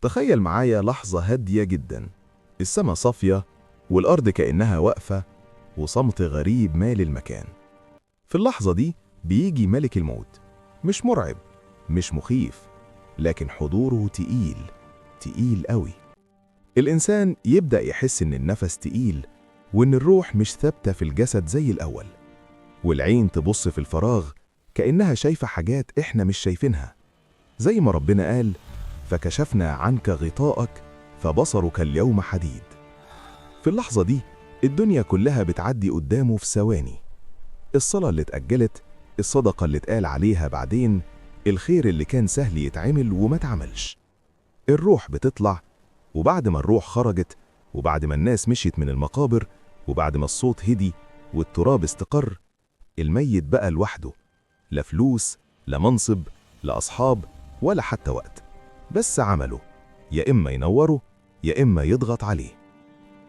تخيل معايا لحظة هادية جدا، السماء صافية والأرض كأنها واقفة، وصمت غريب مالي المكان. في اللحظة دي بيجي ملك الموت، مش مرعب، مش مخيف، لكن حضوره تقيل، تقيل قوي. الإنسان يبدأ يحس إن النفس تقيل، وإن الروح مش ثابتة في الجسد زي الأول، والعين تبص في الفراغ كأنها شايفة حاجات إحنا مش شايفينها، زي ما ربنا قال: فكشفنا عنك غطاءك فبصرك اليوم حديد. في اللحظة دي الدنيا كلها بتعدي قدامه في ثواني، الصلاة اللي اتأجلت، الصدقة اللي اتقال عليها بعدين، الخير اللي كان سهل يتعمل وما اتعملش. الروح بتطلع، وبعد ما الروح خرجت، وبعد ما الناس مشيت من المقابر، وبعد ما الصوت هدي والتراب استقر، الميت بقى لوحده، لا فلوس، لا منصب، لا أصحاب، ولا حتى وقت، بس عمله، يا إما ينوره يا إما يضغط عليه.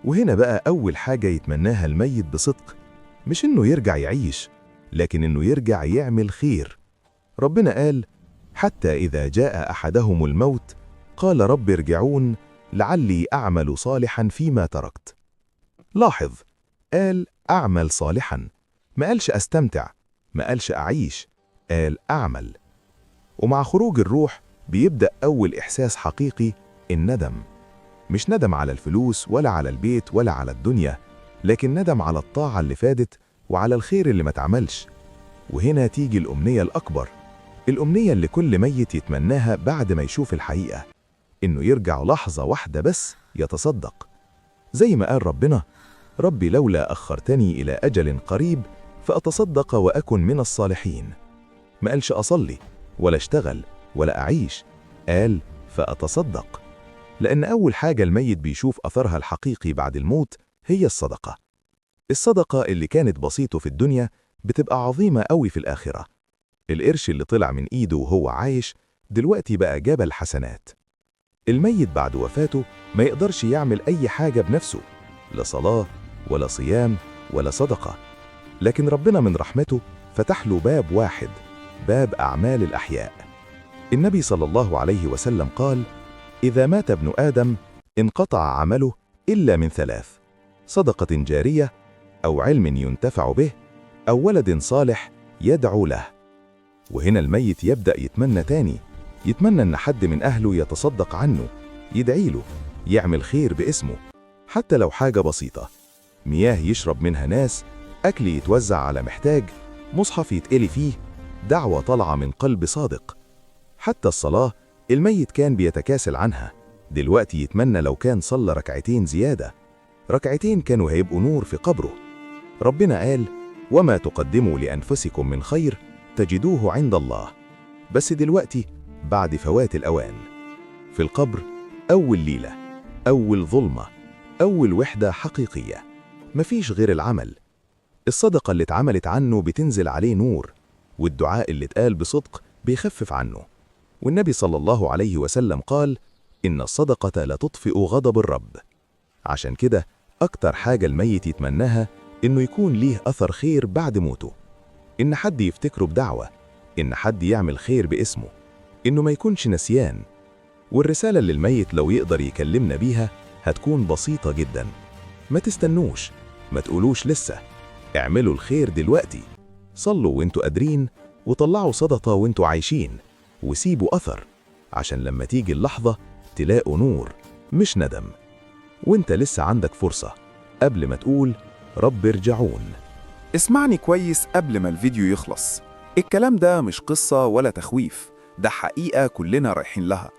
وهنا بقى أول حاجة يتمناها الميت بصدق، مش إنه يرجع يعيش، لكن إنه يرجع يعمل خير. ربنا قال: حتى إذا جاء أحدهم الموت قال رب ارجعون لعلي أعمل صالحا فيما تركت. لاحظ، قال أعمل صالحا، ما قالش أستمتع، ما قالش أعيش، قال أعمل. ومع خروج الروح بيبدأ أول إحساس حقيقي، الندم. مش ندم على الفلوس ولا على البيت ولا على الدنيا، لكن ندم على الطاعة اللي فادت وعلى الخير اللي ما اتعملش. وهنا تيجي الأمنية الأكبر، الأمنية اللي كل ميت يتمناها بعد ما يشوف الحقيقة، إنه يرجع لحظة واحدة بس يتصدق. زي ما قال ربنا: ربي لولا أخرتني إلى أجل قريب فأتصدق وأكن من الصالحين. ما قالش أصلي ولا اشتغل ولا أعيش، قال فأتصدق. لأن أول حاجة الميت بيشوف أثرها الحقيقي بعد الموت هي الصدقة. الصدقة اللي كانت بسيطة في الدنيا بتبقى عظيمة قوي في الآخرة. القرش اللي طلع من إيده وهو عايش دلوقتي بقى جبل حسنات. الميت بعد وفاته ما يقدرش يعمل أي حاجة بنفسه، لا صلاة ولا صيام ولا صدقة، لكن ربنا من رحمته فتح له باب واحد، باب أعمال الأحياء. النبي صلى الله عليه وسلم قال: إذا مات ابن آدم انقطع عمله إلا من ثلاث: صدقة جارية، أو علم ينتفع به، أو ولد صالح يدعو له. وهنا الميت يبدأ يتمنى تاني، يتمنى أن حد من أهله يتصدق عنه، يدعي له، يعمل خير باسمه، حتى لو حاجة بسيطة، مياه يشرب منها ناس، أكل يتوزع على محتاج، مصحف يتقلي فيه، دعوة طالعة من قلب صادق. حتى الصلاة الميت كان بيتكاسل عنها، دلوقتي يتمنى لو كان صلى ركعتين زيادة، ركعتين كانوا هيبقوا نور في قبره. ربنا قال: وما تقدموا لأنفسكم من خير تجدوه عند الله. بس دلوقتي بعد فوات الأوان، في القبر أول ليلة، أول ظلمة، أول وحدة حقيقية، مفيش غير العمل. الصدقة اللي اتعملت عنه بتنزل عليه نور، والدعاء اللي اتقال بصدق بيخفف عنه. والنبي صلى الله عليه وسلم قال: إن الصدقة لا تطفئ غضب الرب. عشان كده أكتر حاجة الميت يتمناها إنه يكون ليه أثر خير بعد موته، إن حد يفتكره بدعوة، إن حد يعمل خير باسمه، إنه ما يكونش نسيان. والرسالة اللي الميت لو يقدر يكلمنا بيها هتكون بسيطة جدا: ما تستنوش، ما تقولوش لسه، اعملوا الخير دلوقتي، صلوا وانتوا قادرين، وطلعوا صدقة وانتوا عايشين، وسيبوا أثر، عشان لما تيجي اللحظة تلاقوا نور مش ندم. وانت لسه عندك فرصة قبل ما تقول رب ارجعون. اسمعني كويس قبل ما الفيديو يخلص، الكلام ده مش قصة ولا تخويف، ده حقيقة كلنا رايحين لها.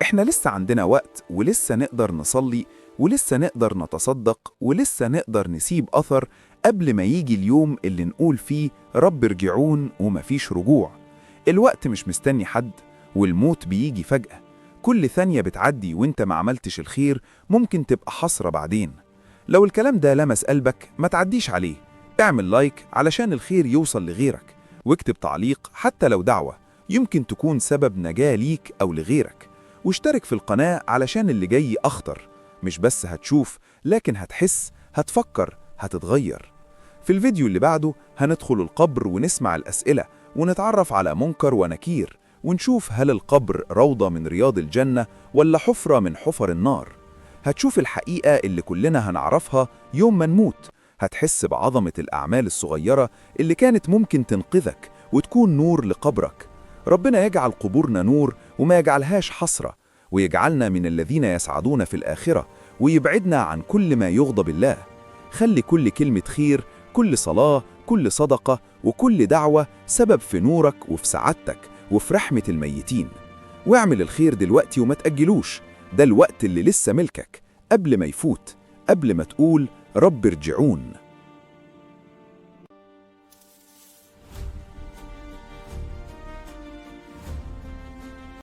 احنا لسه عندنا وقت، ولسه نقدر نصلي، ولسه نقدر نتصدق، ولسه نقدر نسيب أثر قبل ما يجي اليوم اللي نقول فيه رب ارجعون ومفيش رجوع. الوقت مش مستني حد، والموت بيجي فجأة. كل ثانية بتعدي وانت ما عملتش الخير ممكن تبقى حسرة بعدين. لو الكلام ده لمس قلبك ما تعديش عليه، اعمل لايك علشان الخير يوصل لغيرك، واكتب تعليق حتى لو دعوة يمكن تكون سبب نجاة ليك أو لغيرك، واشترك في القناة علشان اللي جاي أخطر. مش بس هتشوف، لكن هتحس، هتفكر، هتتغير. في الفيديو اللي بعده هندخل القبر ونسمع الأسئلة، ونتعرف على منكر ونكير، ونشوف هل القبر روضة من رياض الجنة ولا حفرة من حفر النار. هتشوف الحقيقة اللي كلنا هنعرفها يوم ما نموت. هتحس بعظمة الأعمال الصغيرة اللي كانت ممكن تنقذك وتكون نور لقبرك. ربنا يجعل قبورنا نور وما يجعلهاش حسرة، ويجعلنا من الذين يسعدون في الآخرة، ويبعدنا عن كل ما يغضب الله. خلي كل كلمة خير، كل صلاة، كل صدقة، وكل دعوة سبب في نورك وفي سعادتك وفي رحمة الميتين. واعمل الخير دلوقتي وما تأجلوش، ده الوقت اللي لسه ملكك، قبل ما يفوت، قبل ما تقول رب ارجعون.